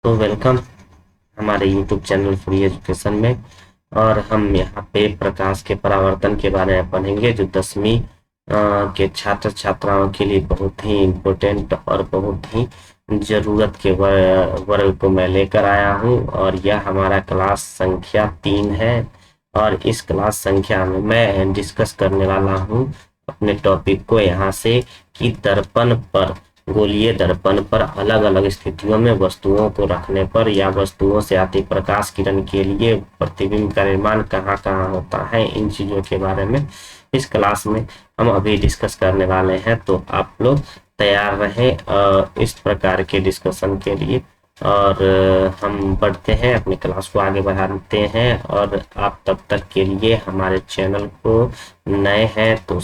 तो वेलकम हमारे YouTube channel free education में। और हम यहाँ पे प्रकाश के परावर्तन के बारे में पढ़ेंगे, जो 10वीं के छात्र छात्राओं के लिए बहुत ही इम्पोर्टेंट और बहुत ही ज़रूरत के वर्ग को मैं लेकर आया हूँ। और यह हमारा क्लास संख्या 3 है। और इस क्लास संख्या में मैं डिस्कस करने वाला हूँ अपने टॉपिक को यहाँ से कि दर्पण पर, गोलीय दर्पण पर अलग अलग स्थितियों में वस्तुओं को रखने पर या वस्तुओं से आती प्रकाश किरण के लिए प्रतिबिंब का निर्माण कहाँ कहाँ होता है, इन चीज़ों के बारे में इस क्लास में हम अभी डिस्कस करने वाले हैं। तो आप लोग तैयार रहें इस प्रकार के डिस्कशन के लिए। और हम बढ़ते हैं, अपनी क्लास को आगे बढ़ाते हैं। और आप तब तक के लिए हमारे चैनल को नए हैं तो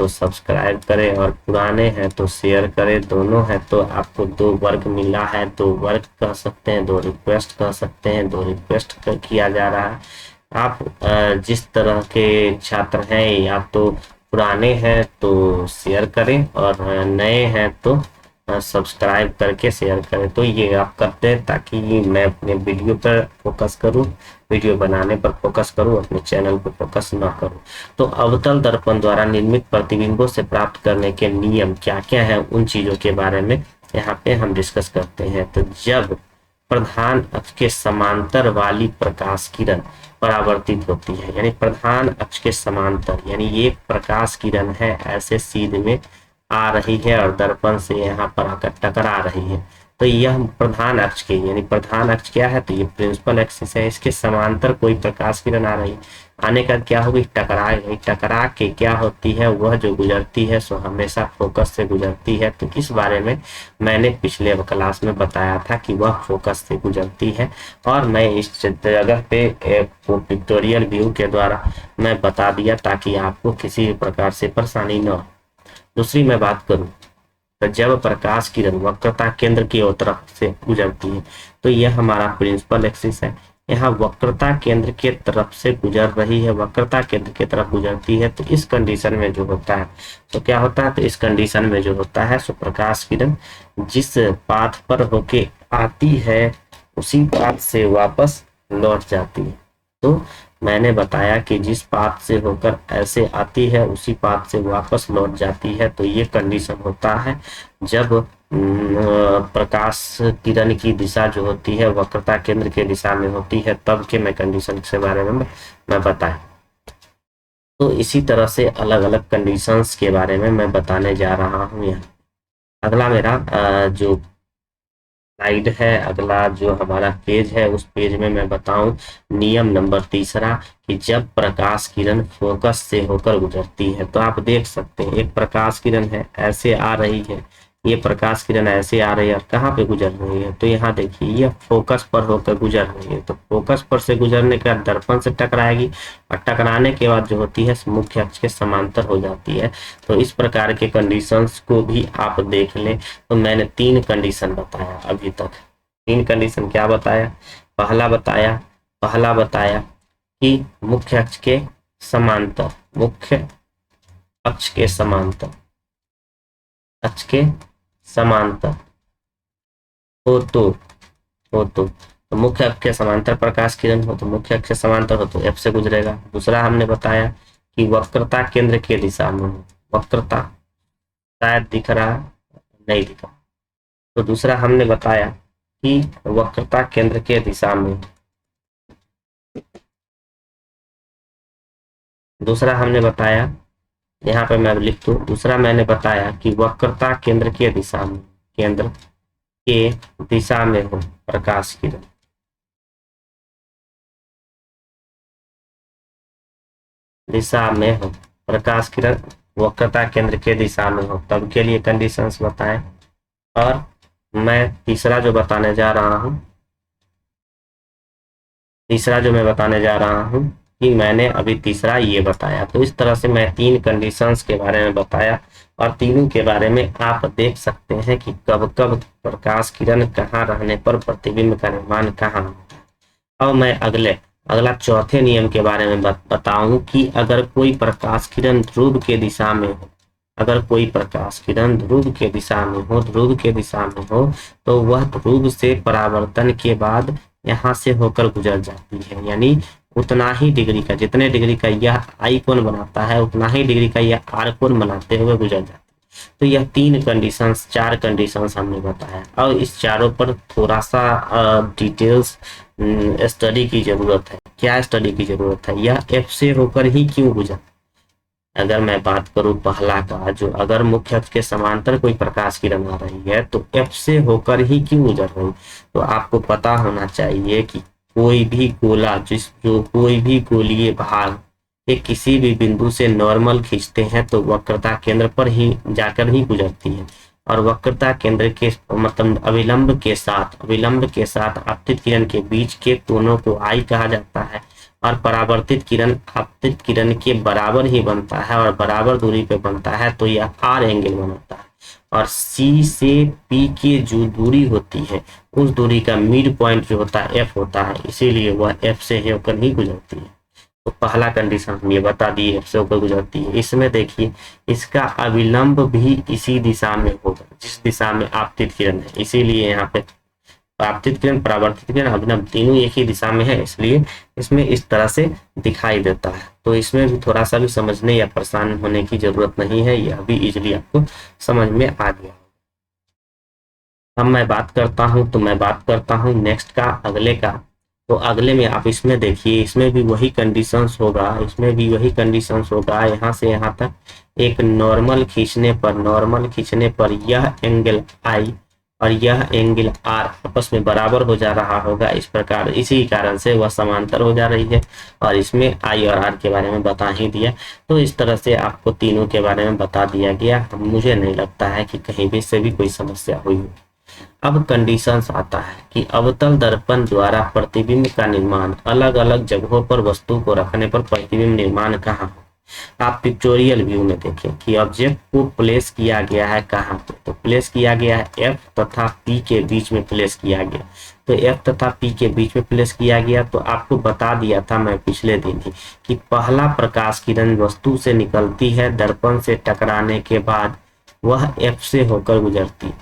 सब्सक्राइब करें, और पुराने हैं तो शेयर करें। दोनों है तो आपको 2 वर्ग मिला है, 2 वर्ग कह सकते हैं, 2 रिक्वेस्ट कह सकते हैं, 2 रिक्वेस्ट किया जा रहा है। आप जिस तरह के छात्र हैं, या तो पुराने हैं तो शेयर करें और नए हैं तो सब्सक्राइब करके शेयर करें। तो ये आप करते हैं ताकि मैं अपने वीडियो पर फोकस करूं, वीडियो बनाने पर फोकस करूं, अपने चैनल पर फोकस ना करूं। तो अवतल दर्पण द्वारा निर्मित प्रतिबिंबों से प्राप्त करने के नियम क्या क्या है, उन चीज़ों के बारे में यहाँ पे हम डिस्कस करते हैं। तो जब प्रधान अक्ष के समांतर वाली प्रकाश किरण परावर्तित होती है, यानी प्रधान अक्ष के समांतर, यानी ये प्रकाश किरण है ऐसे सीधे में आ रही है और दर्पण से यहाँ पर आकर टकरा रही है, तो यह प्रधान अक्ष के, यानी प्रधान अक्ष क्या है, तो ये प्रिंसिपल एक्सिस है, इसके समांतर कोई प्रकाश किरण आ रही है, आने का क्या होगी, टकराएगी। टकरा के क्या होती है, वह जो गुजरती है सो हमेशा फोकस से गुजरती है। तो इस बारे में मैंने पिछले क्लास में बताया था कि वह फोकस से गुजरती है, और मैं इस जगह पे पिक्टोरियल व्यू के द्वारा मैं बता दिया ताकि आपको किसी भी प्रकार से परेशानी न हो। दूसरी मैं बात करूं तो जब प्रकाश किरण वक्रता केंद्र की ओर तरफ से गुजरती है, तो यह हमारा प्रिंसिपल एक्सिस है, यहाँ वक्रता केंद्र के तरफ से गुजर रही है, वक्रता केंद्र की तरफ गुजरती है। तो इस कंडीशन में जो होता है, तो क्या होता है, तो इस कंडीशन में जो होता है सो प्रकाश किरण जिस पाथ पर होके आती है उसी पाथ से वापस लौट जाती है। तो मैंने बताया कि जिस पाथ से होकर ऐसे आती है उसी पाथ से वापस लौट जाती है। तो ये कंडीशन होता है जब प्रकाश किरण की दिशा जो होती है वक्रता केंद्र के दिशा में होती है, तब के मैं कंडीशन के बारे में मैं बताया। तो इसी तरह से अलग अलग कंडीशंस के बारे में मैं बताने जा रहा हूँ। यहाँ अगला मेरा जो स्लाइड है, अगला जो हमारा पेज है, उस पेज में मैं बताऊं नियम नंबर 3 कि जब प्रकाश किरण फोकस से होकर गुजरती है, तो आप देख सकते हैं एक प्रकाश किरण है ऐसे आ रही है, ये प्रकाश किरण ऐसे आ रही है और कहाँ पे गुजर रही है, तो यहाँ देखिए ये फोकस पर होकर गुजर रही है। तो फोकस पर से गुजरने के बाद दर्पण से टकराएगी और टकराने के बाद जो होती है मुख्य अक्ष के समांतर हो जाती है। तो इस प्रकार के कंडीशंस को भी आप देख लें। तो मैंने 3 कंडीशन बताया अभी तक। 3 कंडीशन क्या बताया, पहला बताया कि मुख्य अक्ष के समांतर, मुख्य अक्ष के समांतर, अक्ष के समांतर हो तो मुख्य अक्ष के समांतर प्रकाश किरण हो, तो मुख्य अक्ष के समांतर हो तो F से गुजरेगा। दूसरा हमने बताया कि वक्रता केंद्र के दिशा में हो, वक्रता शायद दिख रहा नहीं दिखा, तो दूसरा हमने बताया कि वक्रता केंद्र के दिशा में, दूसरा हमने बताया, यहाँ पे मैं लिख दूं, दूसरा मैंने बताया कि वक्रता केंद्र के दिशा में, केंद्र के दिशा में हो प्रकाश किरण, दिशा में हो प्रकाश किरण, वक्रता केंद्र के दिशा में हो, तब के लिए कंडीशंस बताएं। और मैं तीसरा जो मैं बताने जा रहा हूं कि मैंने अभी तीसरा ये बताया। तो इस तरह से मैं 3 कंडीशंस के बारे में बताया, और तीनों के बारे में आप देख सकते हैं कि कब कब प्रकाश किरण कहाँ रहने पर प्रतिबिंब का निर्माण कहाँ होता है। अब मैं अगला चौथे नियम के बारे में बताऊं कि अगर कोई प्रकाश किरण ध्रुव के दिशा में हो, अगर कोई प्रकाश किरण ध्रुव के दिशा में हो, ध्रुव के दिशा में हो, तो वह ध्रुव से परावर्तन के बाद यहाँ से होकर गुजर जाती है, यानी उतना ही डिग्री का, जितने डिग्री का यह आई कोण बनाता है उतना ही डिग्री का यह आर कोण बनाते हुए गुजर जाती है। तो यह 3 कंडीशंस, 4 कंडीशंस हमने बताया। और इस चारों पर थोड़ा सा डिटेल्स स्टडी की जरूरत है। क्या स्टडी की जरूरत है? यह एफ से होकर ही क्यों गुजर, अगर मैं बात करूं पहला का, जो अगर मुख्य अक्ष के समांतर कोई प्रकाश किरण आ रही है तो एफ से होकर ही क्यों गुजर रही, तो आपको पता होना चाहिए कि कोई भी गोला, जो कोई भी गोलीय भाग ये किसी भी बिंदु से नॉर्मल खींचते हैं तो वक्रता केंद्र पर ही जाकर ही गुजरती है। और वक्रता केंद्र के मतलब अविलंब के साथ आपतित किरण के बीच के कोणों को आई कहा जाता है। और परावर्तित किरण आपतित किरण के बराबर ही बनता है और बराबर दूरी पे बनता है, तो यह आर एंगल बनाता है। और सी से पी की जो दूरी होती है उस दूरी का मिड पॉइंट जो होता है एफ होता है, इसीलिए वह एफ से होकर ही गुजरती है। तो पहला कंडीशन हम ये बता दिए, एफ से होकर गुजरती है। इसमें देखिए इसका अविलंब भी इसी दिशा में होगा जिस दिशा में आपतित किरण है, इसीलिए यहाँ पे आपतित किरण परावर्तित किरण अभिलंब तीनों एक ही दिशा में है, इसलिए इसमें इस तरह से दिखाई देता है। तो इसमें भी थोड़ा सा भी समझने या परेशान होने की जरूरत नहीं है, यह भी इजिली आपको समझ में आ गया। अब मैं बात करता हूँ नेक्स्ट का, अगले का। तो अगले में आप इसमें देखिए, इसमें भी वही कंडीशंस होगा, यहाँ से यहाँ तक एक नॉर्मल खींचने पर यह एंगल आई और यह एंगल आर आपस में बराबर हो जा रहा होगा। इस प्रकार इसी कारण से वह समांतर हो जा रही है, और इसमें आई और आर के बारे में बता ही दिया। तो इस तरह से आपको तीनों के बारे में बता दिया गया। मुझे नहीं लगता है कि कहीं भी से भी कोई समस्या हुई हो। अब कंडीशंस आता है कि अवतल दर्पण द्वारा प्रतिबिंब का निर्माण, अलग अलग जगहों पर वस्तु को रखने पर प्रतिबिंब निर्माण कहाँ हो। आप पिक्टोरियल व्यू में देखें कि ऑब्जेक्ट को प्लेस किया गया है कहाँ पे, तो प्लेस किया गया है एफ तथा पी के बीच में प्लेस किया गया। तो एफ तथा पी के बीच में प्लेस किया गया, तो आपको बता दिया था मैं पिछले दिन ही कि पहला प्रकाश किरण वस्तु से निकलती है, दर्पण से टकराने के बाद वह एफ से होकर गुजरती है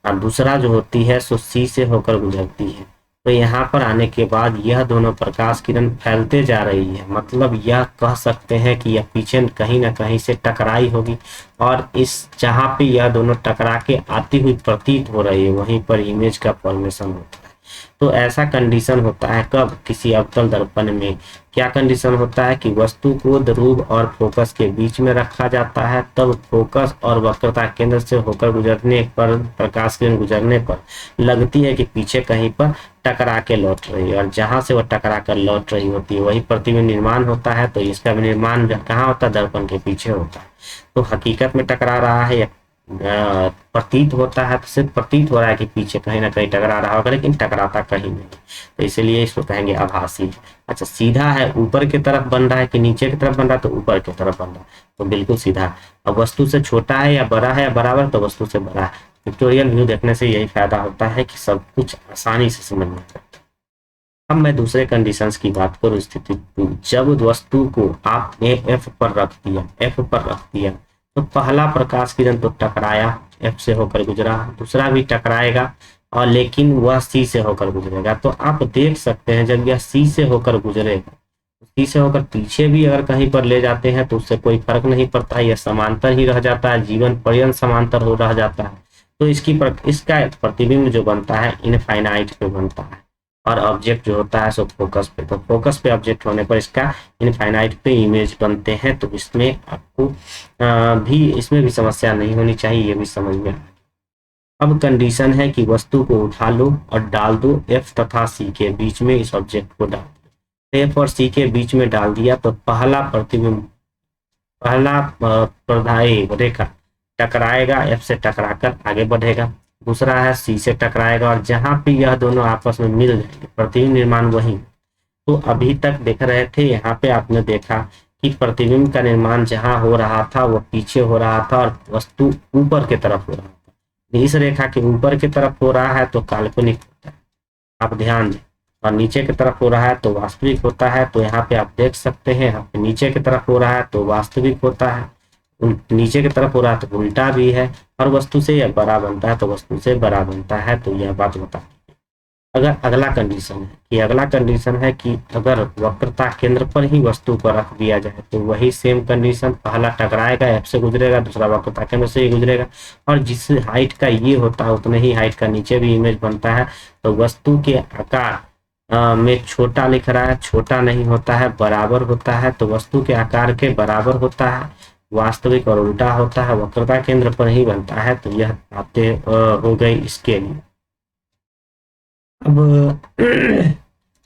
और दूसरा जो होती है सो सी से होकर गुजरती है। तो यहाँ पर आने के बाद यह दोनों प्रकाश किरण फैलते जा रही है, मतलब यह कह सकते हैं कि यह पीछे कहीं ना कहीं से टकराई होगी, और इस जहाँ पे यह दोनों टकरा के आती हुई प्रतीत हो रही है वहीं पर इमेज का फॉर्मेशन होता है। तो ऐसा कंडीशन होता है कब, किसी अवतल दर्पण में क्या कंडीशन होता है कि वस्तु को ध्रुव और फोकस के बीच में रखा जाता है, तब फोकस और वक्रता केंद्र से होकर गुजरने पर, प्रकाश किरण गुजरने पर लगती है कि पीछे कहीं पर टकरा के लौट रही है, और जहां से वह टकरा कर लौट रही होती है वही प्रतिबिंब निर्माण होता है। तो इसका निर्माण कहाँ होता है, दर्पण के पीछे होता है। तो हकीकत में टकरा रहा है या प्रतीत होता है, तो सिर्फ प्रतीत हो रहा है कि पीछे कहीं ना कहीं टकरा रहा होगा, लेकिन टकराता कहीं नहीं, तो इसलिए इसको कहेंगे आभासी। अच्छा, सीधा है ऊपर की तरफ बन रहा है कि नीचे की तरफ बन रहा है, तो ऊपर की तरफ बन रहा है, तो बिल्कुल सीधा है। अब वस्तु से छोटा है या बड़ा है या बराबर, तो वस्तु से बड़ा है। पिक्टोरियल व्यू देखने से यही फायदा होता है कि सब कुछ आसानी से समझ में आता है। अब मैं दूसरे कंडीशंस की बात करूं, स्थिति 2, जब वस्तु को आपने एफ पर रख दिया तो पहला प्रकाश किरण तो टकराया, एफ से होकर गुजरा, दूसरा भी टकराएगा और लेकिन वह सी से होकर गुजरेगा। तो आप देख सकते हैं जब यह सी से होकर गुजरेगा, सी से होकर पीछे भी अगर कहीं पर ले जाते हैं तो उससे कोई फर्क नहीं पड़ता, यह समांतर ही रह जाता है, जीवन पर्यंत समांतर हो रह जाता है। तो इसका प्रतिबिंब जो बनता है इनफाइनाइट पे बनता है, और ऑब्जेक्ट जो होता है सो फोकस पे। तो फोकस पे ऑब्जेक्ट होने पर इसका इनफाइनाइट पे इमेज बनते हैं। तो इसमें आपको इसमें भी समस्या नहीं होनी चाहिए, ये भी समझ में। अब कंडीशन है कि वस्तु को उठा लो और डाल दो एफ तथा सी के बीच में, इस ऑब्जेक्ट को डाल दो। एफ और सी के बीच में डाल दिया तो पहला प्रतिबिंब, पहला प्रधायी रेखा टकराएगा, एफ से टकराकर आगे बढ़ेगा, दूसरा है सी से टकराएगा, और जहां पे यह दोनों आपस में मिल जाएंगे प्रतिबिंब निर्माण वही। तो अभी तक देख रहे थे, यहाँ पे आपने देखा कि प्रतिबिंब का निर्माण जहां हो रहा था वो पीछे हो रहा था और वस्तु ऊपर की तरफ हो रहा था। इस रेखा के ऊपर की तरफ हो रहा है तो काल्पनिक होता है, आप ध्यान दें, और नीचे की तरफ हो रहा है तो वास्तविक होता है। तो यहाँ पे आप देख सकते हैं यहाँ पे नीचे की तरफ हो रहा है तो वास्तविक होता है, नीचे की तरफ हो रहा है तो उल्टा भी है, और वस्तु से यह बड़ा बनता है तो वस्तु से बड़ा बनता है, तो यह बात बता। अगर अगला कंडीशन है कि अगर वक्रता केंद्र पर ही वस्तु को रख दिया जाए तो वही सेम कंडीशन, पहला टकराएगा, एफ से गुजरेगा, दूसरा वक्रता केंद्र से ही गुजरेगा, और जिस हाइट का ये होता है उतने ही हाइट का नीचे भी इमेज बनता है। तो वस्तु के आकार में छोटा लिख रहा है, छोटा नहीं होता है, बराबर होता है, तो वस्तु के आकार के बराबर होता है, वास्तविक और उल्टा होता है, वक्रता केंद्र पर ही बनता है। तो यह बातें हो गई इसके लिए। अब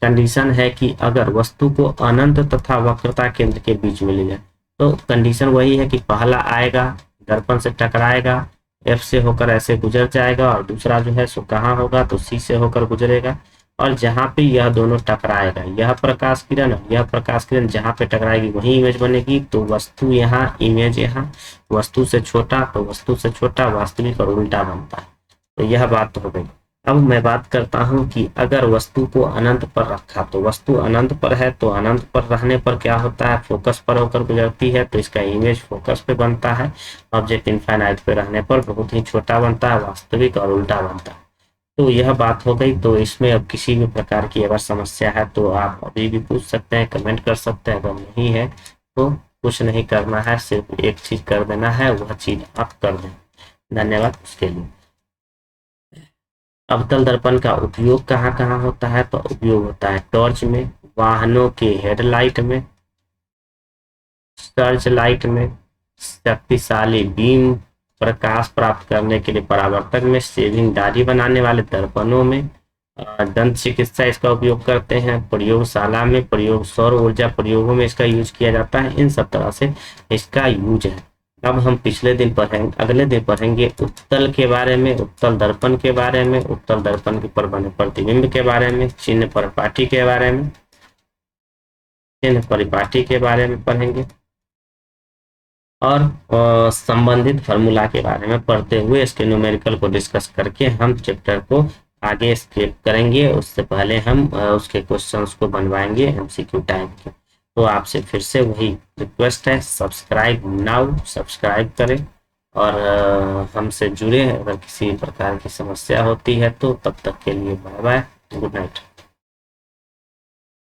कंडीशन है कि अगर वस्तु को अनंत तथा वक्रता केंद्र के बीच में ले जाए, तो कंडीशन वही है कि पहला आएगा, दर्पण से टकराएगा, एफ से होकर ऐसे गुजर जाएगा, और दूसरा जो है सो कहाँ होगा, तो सी से होकर गुजरेगा, और जहां पे यह दोनों टकराएगा, यह प्रकाश किरण और यह प्रकाश किरण जहां पे टकराएगी वही इमेज बनेगी। तो वस्तु यहाँ, इमेज यहाँ, वस्तु से छोटा तो वस्तु से छोटा, वास्तविक और उल्टा बनता है। तो यह बात हो गई। अब मैं बात करता हूं कि अगर वस्तु को अनंत पर रखा, तो वस्तु अनंत पर है, तो अनंत पर रहने पर क्या होता है, फोकस पर होकर गुजरती है, तो इसका इमेज फोकस पे बनता है। ऑब्जेक्ट इनफाइनाइट पे रहने पर बहुत ही छोटा बनता है, वास्तविक और उल्टा बनता है। तो यह बात हो गई। तो इसमें अब किसी भी प्रकार की अगर समस्या है तो आप अभी भी पूछ सकते हैं, कमेंट कर सकते हैं। अगर नहीं है तो कुछ नहीं करना है, सिर्फ एक चीज कर देना है, वह चीज आप कर दें। धन्यवाद उसके लिए। अवतल दर्पण का उपयोग कहाँ कहाँ होता है, तो उपयोग होता है टॉर्च में, वाहनों के हेडलाइट में, सर्च लाइट में, शक्तिशाली बीम प्रकाश प्राप्त करने के लिए परावर्तक में, शेविंग दाढ़ी बनाने वाले दर्पणों में, दंत चिकित्सा इसका उपयोग करते हैं, प्रयोगशाला में, प्रयोग सौर ऊर्जा प्रयोगों में इसका यूज किया जाता है। इन सब तरह से इसका यूज है। अब हम अगले दिन पढ़ेंगे उत्तल के बारे में, उत्तल दर्पण के बारे में, उत्तल दर्पण के पर बने प्रतिबिंब के बारे में, चिन्ह परिपाटी के बारे में, चिन्ह परिपाटी के बारे में पढ़ेंगे, और संबंधित फार्मूला के बारे में पढ़ते हुए इसके न्यूमेरिकल को डिस्कस करके हम चैप्टर को आगे स्किप करेंगे। उससे पहले हम उसके क्वेश्चंस को बनवाएंगे एमसीक्यू टाइप के। तो आपसे फिर से वही रिक्वेस्ट है, सब्सक्राइब नाउ, सब्सक्राइब करें और हमसे जुड़े। अगर किसी प्रकार की समस्या होती है तो तब तक के लिए बाय बाय, गुड नाइट।